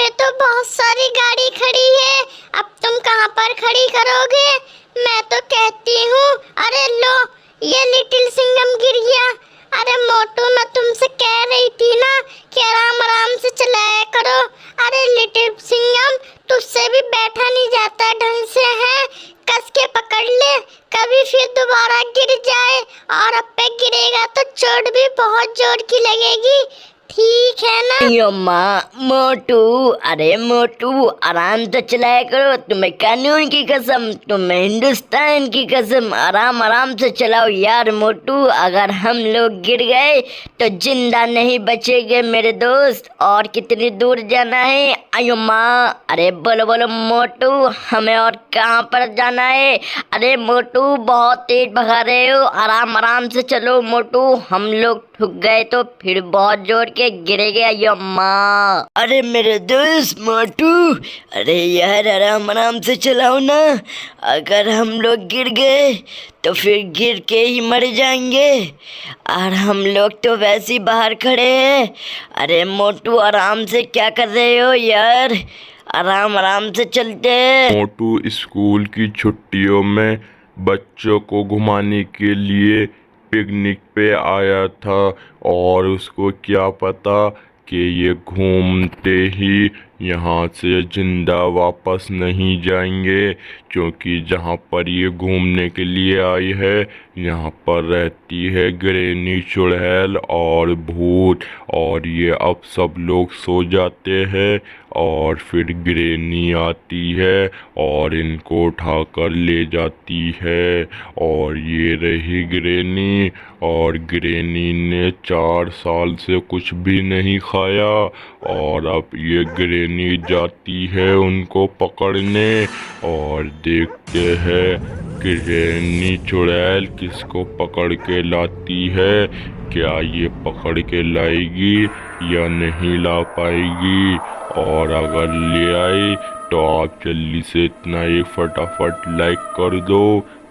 पे तो बहुत सारी गाड़ी खड़ी है, अब तुम कहाँ पर खड़ी करोगे? मैं तो कहती हूँ, अरे लो, ये लिटिल सिंघम गिर गया। अरे मोटू, मैं तुमसे कह रही थी ना कि आराम आराम से चलाया करो। अरे लिटिल सिंघम, तुझसे भी बैठा नहीं जाता ढंग से है, कस के पकड़ ले, कभी फिर दोबारा गिर जाए और अब पे गिरेगा तो चोट भी बहुत जोर की लगेगी, ठीक है ना? यम्मा मोटू, अरे मोटू आराम से चलाया करो, तुम्हें कानून की कसम, तुम्हें हिंदुस्तान की कसम, आराम आराम से चलाओ यार मोटू। अगर हम लोग गिर गए तो जिंदा नहीं बचेंगे मेरे दोस्त। और कितनी दूर जाना है? अयम्मा, अरे बोलो बोलो मोटू, हमें और कहाँ पर जाना है? अरे मोटू बहुत तेज भगा रहे हो, आराम आराम से चलो मोटू, हम लोग ठुक गए तो फिर बहुत जोर के गिरेगे। अय्यम्मा, अरे मेरे दोस्त मोटू, अरे यार आराम आराम से चलाओ ना, अगर हम लोग गिर गए तो फिर गिर के ही मर जाएंगे, और हम लोग तो वैसे ही बाहर खड़े हैं। अरे मोटू आराम से क्या कर रहे हो यार, आराम आराम से चलते हैं। मोटू स्कूल की छुट्टियों में बच्चों को घुमाने के लिए पिकनिक पे आया था, और उसको क्या पता कि ये घूमते ही यहाँ से जिंदा वापस नहीं जाएंगे, क्योंकि जहाँ पर ये घूमने के लिए आई है यहाँ पर रहती है ग्रैनी चुड़ैल और भूत, और ये अब सब लोग सो जाते हैं और फिर ग्रैनी आती है और इनको उठाकर ले जाती है। और ये रही ग्रैनी, और ग्रैनी ने 4 साल से कुछ भी नहीं खाया, और अब ये ग्रैनी जाती है उनको पकड़ने, और देखते हैं ग्रैनी चुड़ैल किसको पकड़ के लाती है, क्या ये पकड़ के लाएगी या नहीं ला पाएगी। और अगर ले आई तो आप जल्दी से इतना ही फटाफट लाइक कर दो,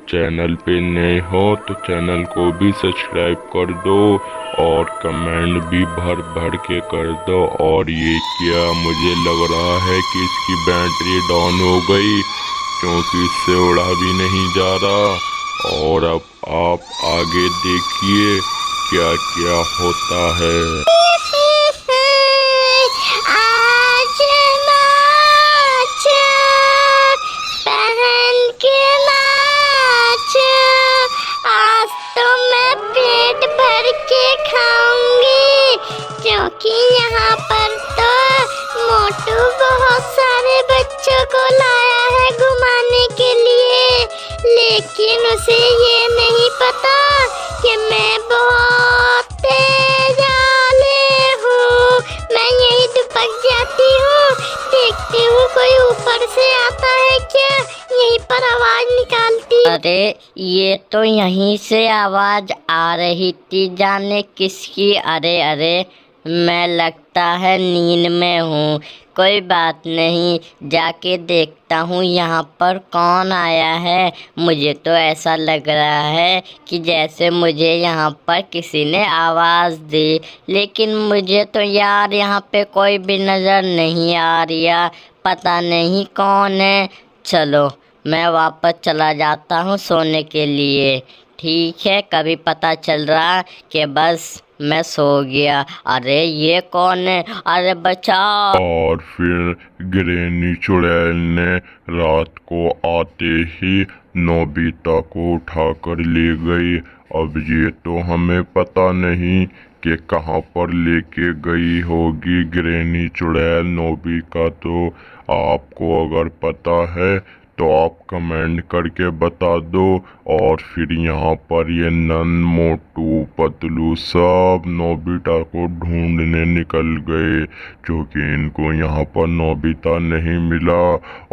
चैनल पे नए हो तो चैनल को भी सब्सक्राइब कर दो, और कमेंट भी भर भर के कर दो। और ये क्या, मुझे लग रहा है कि इसकी बैटरी डाउन हो गई, क्योंकि इससे उड़ा भी नहीं जा रहा। और अब आप आगे देखिए क्या क्या होता है। आज नाच, पहन के नाच, आज तो मैं पेट भर के खाऊंगी, क्योंकि यहाँ पर तो मोटू बहुत सारे बच्चों को लाया है घुमाने के लिए, लेकिन उसे ये नहीं पता कि मैं बहुत तेज आले हूँ। मैं यही दुपक जाती हूँ, देखती हूँ कोई ऊपर से आता है क्या, यहीं पर आवाज निकालती। अरे ये तो यहीं से आवाज आ रही थी, जाने किसकी। अरे अरे, मैं लगता है नींद में हूँ, कोई बात नहीं, जाके देखता हूँ यहाँ पर कौन आया है। मुझे तो ऐसा लग रहा है कि जैसे मुझे यहाँ पर किसी ने आवाज़ दी, लेकिन मुझे तो यार यहाँ पे कोई भी नज़र नहीं आ रहा, पता नहीं कौन है। चलो मैं वापस चला जाता हूँ सोने के लिए, ठीक है, कभी पता चल रहा कि बस मैं सो गया। अरे ये कौन है, अरे बचाओ। और फिर ग्रैनी चुड़ैल ने रात को आते ही नोबिता को उठाकर ले गई। अब ये तो हमें पता नहीं कि कहाँ पर लेके गई होगी ग्रैनी चुड़ैल नोबिता, तो आपको अगर पता है तो आप कमेंट करके बता दो। और फिर यहाँ पर ये नन, मोटू, पतलू सब नोबिता को ढूंढने निकल गए, क्योंकि इनको यहाँ पर नोबिता नहीं मिला,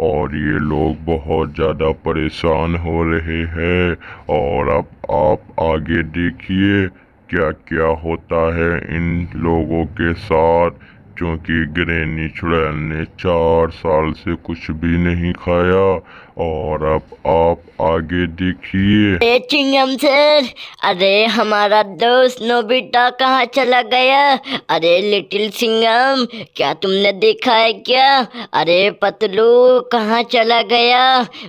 और ये लोग बहुत ज़्यादा परेशान हो रहे हैं। और अब आप आगे देखिए क्या क्या होता है इन लोगों के साथ, क्योंकि ग्रैनी चुड़ैल ने 4 साल से कुछ भी नहीं खाया, और अब आप आगे देखिए। अरे चिंगम सर, अरे हमारा दोस्त नोबिता कहाँ चला गया? अरे लिटिल सिंगम, क्या तुमने देखा है क्या? अरे पतलू कहाँ चला गया?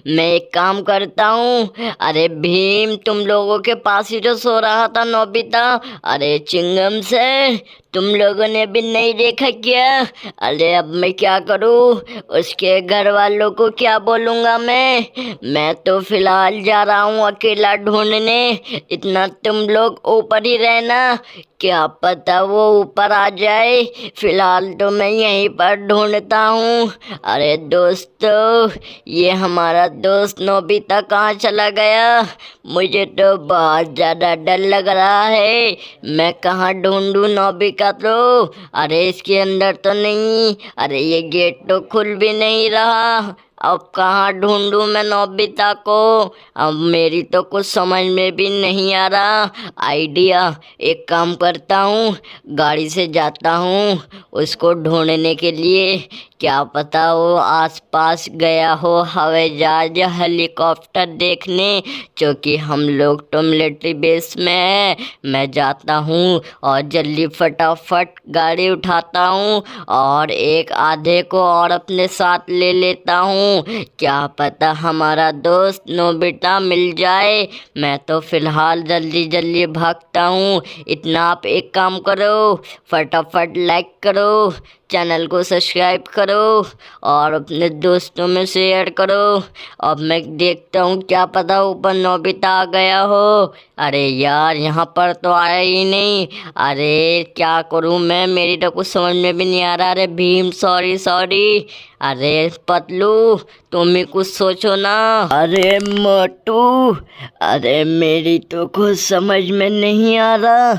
मैं एक काम करता हूँ। अरे भीम, तुम लोगों के पास ही तो सो रहा था नोबिता। अरे चिंगम सर, तुम लोगों ने भी नहीं देखा क्या? अरे अब मैं क्या करूँ? उसके घर वालों को क्या बोलूँगा मैं तो फिलहाल जा रहा हूँ अकेला ढूंढने। इतना तुम लोग ऊपर ही रहना, क्या पता वो ऊपर आ जाए। फिलहाल तो मैं यहीं पर ढूंढता हूँ। अरे दोस्तों, ये हमारा दोस्त नोबिता कहाँ चला गया? मुझे तो बहुत ज़्यादा डर लग रहा है। मैं कहाँ ढूंढूं नोबिता तो? अरे इसके अंदर तो नहीं। अरे ये गेट तो खुल भी नहीं रहा। अब कहाँ ढूंढूं मैं नोबिता को? अब मेरी तो कुछ समझ में भी नहीं आ रहा आइडिया। एक काम करता हूँ, गाड़ी से जाता हूँ उसको ढूंढने के लिए। क्या पता वो आसपास गया हो हवाई जहाज या हेलीकॉप्टर देखने, क्योंकि हम लोग तो मिलिट्री बेस में है। मैं जाता हूँ और जल्दी फटाफट गाड़ी उठाता हूँ और एक आधे को और अपने साथ ले लेता हूँ। क्या पता हमारा दोस्त नोबिता मिल जाए। मैं तो फिलहाल जल्दी जल्दी भागता हूँ। इतना आप एक काम करो, फटाफट लाइक करो, चैनल को सब्सक्राइब करो और अपने दोस्तों में शेयर करो। अब मैं देखता हूँ, क्या पता ऊपर नोबिता आ गया हो। अरे यार, यहाँ पर तो आया ही नहीं। अरे क्या करूँ मैं, मेरी तो कुछ समझ में भी नहीं आ रहा। अरे भीम, सॉरी सॉरी। अरे पतलू, तुम ही कुछ सोचो ना। अरे मोटू, अरे मेरी तो कुछ समझ में नहीं आ रहा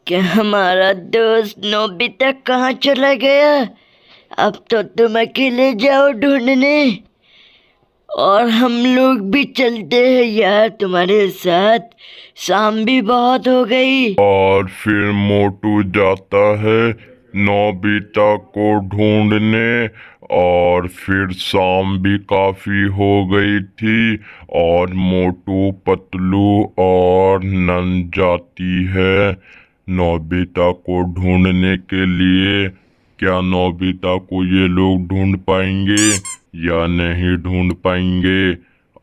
कि हमारा दोस्त नोबिता कहाँ चला गया। अब तो तुम अकेले जाओ ढूंढने और हम लोग भी चलते हैं यार तुम्हारे साथ। शाम भी बहुत हो गई। और फिर मोटू जाता है नोबिता को ढूंढने। और फिर शाम भी काफी हो गई थी और मोटू, पतलू और नंद जाती है नोबिता को ढूंढने के लिए। क्या नोबिता को ये लोग ढूंढ पाएंगे या नहीं ढूंढ पाएंगे?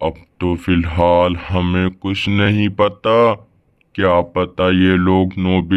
अब तो फिलहाल हमें कुछ नहीं पता। क्या पता ये लोग नोबिता